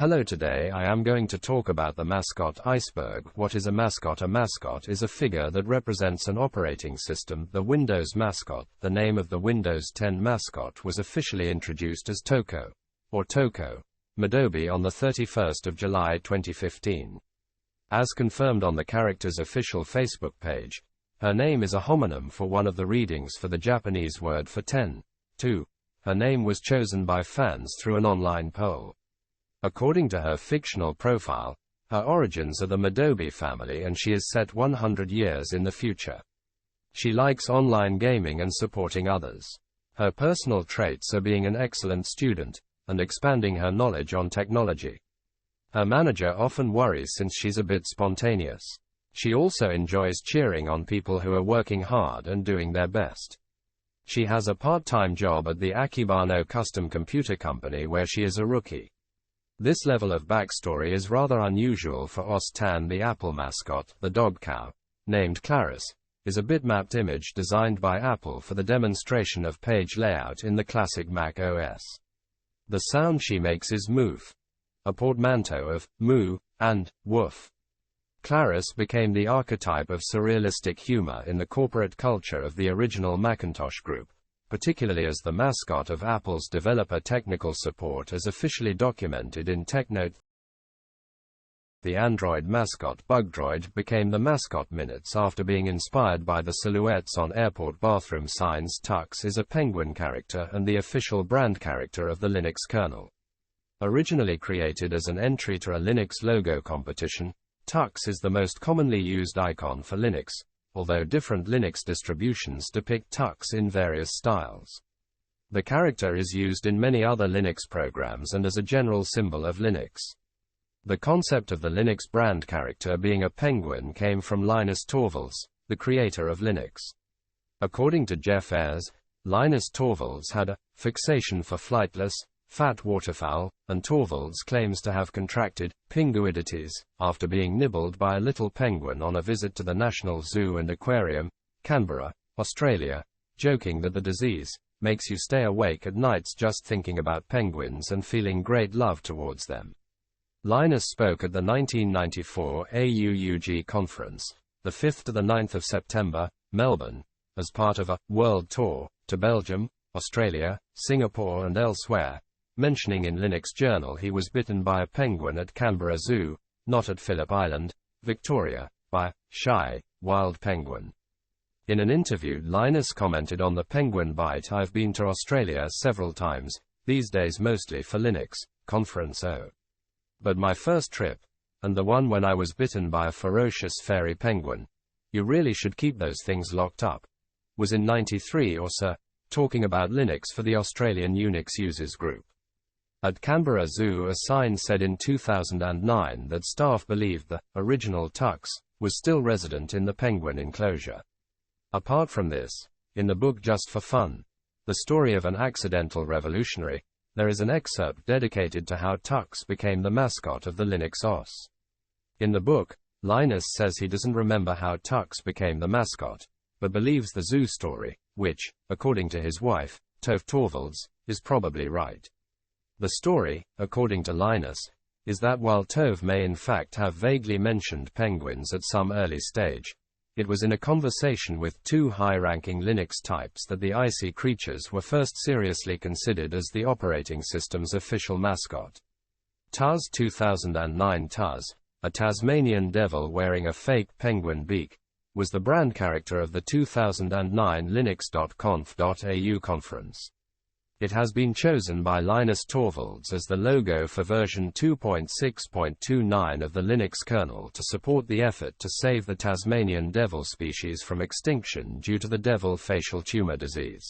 Hello, today I am going to talk about the mascot iceberg. What is a mascot? A mascot is a figure that represents an operating system, the Windows mascot. The name of the Windows 10 mascot was officially introduced as Toko, or Toko, Madobe on the 31st of July 2015. As confirmed on the character's official Facebook page, her name is a homonym for one of the readings for the Japanese word for 10. 2. Her name was chosen by fans through an online poll. According to her fictional profile, her origins are the Madobe family and she is set 100 years in the future. She likes online gaming and supporting others. Her personal traits are being an excellent student, and expanding her knowledge on technology. Her manager often worries since she's a bit spontaneous. She also enjoys cheering on people who are working hard and doing their best. She has a part-time job at the Akibano Custom Computer Company where she is a rookie. This level of backstory is rather unusual for Ostan. The Apple mascot, the dog cow, named Claris, is a bitmapped image designed by Apple for the demonstration of page layout in the classic Mac OS. The sound she makes is moof, a portmanteau of moo and woof. Claris became the archetype of surrealistic humor in the corporate culture of the original Macintosh group, particularly as the mascot of Apple's developer technical support as officially documented in TechNote. The Android mascot Bugdroid became the mascot minutes after being inspired by the silhouettes on airport bathroom signs. Tux is a penguin character and the official brand character of the Linux kernel. Originally created as an entry to a Linux logo competition, Tux is the most commonly used icon for Linux, although different Linux distributions depict Tux in various styles. The character is used in many other Linux programs and as a general symbol of Linux. The concept of the Linux brand character being a penguin came from Linus Torvalds, the creator of Linux. According to Jeff Ayres, Linus Torvalds had a fixation for flightless, fat waterfowl, and Torvalds claims to have contracted pinguiditis after being nibbled by a little penguin on a visit to the National Zoo and Aquarium, Canberra, Australia, joking that the disease makes you stay awake at nights just thinking about penguins and feeling great love towards them. Linus spoke at the 1994 AUUG conference, the 5th to the 9th of September, Melbourne, as part of a world tour to Belgium, Australia, Singapore and elsewhere, mentioning in Linux Journal he was bitten by a penguin at Canberra Zoo, not at Phillip Island, Victoria, by a shy, wild penguin. In an interview, Linus commented on the penguin bite. I've been to Australia several times, these days mostly for Linux, Conference O. But my first trip, and the one when I was bitten by a ferocious fairy penguin, you really should keep those things locked up, was in '93 or so, talking about Linux for the Australian Unix users group. At Canberra Zoo, a sign said in 2009 that staff believed the original Tux was still resident in the penguin enclosure. Apart from this, in the book Just for Fun, The Story of an Accidental Revolutionary, there is an excerpt dedicated to how Tux became the mascot of the Linux OS. In the book, Linus says he doesn't remember how Tux became the mascot, but believes the zoo story, which, according to his wife, Tove Torvalds, is probably right. The story, according to Linus, is that while Tove may in fact have vaguely mentioned penguins at some early stage, it was in a conversation with two high-ranking Linux types that the icy creatures were first seriously considered as the operating system's official mascot. Tuz 2009. Tuz, a Tasmanian devil wearing a fake penguin beak, was the brand character of the 2009 Linux.conf.au conference. It has been chosen by Linus Torvalds as the logo for version 2.6.29 of the Linux kernel to support the effort to save the Tasmanian devil species from extinction due to the devil facial tumor disease.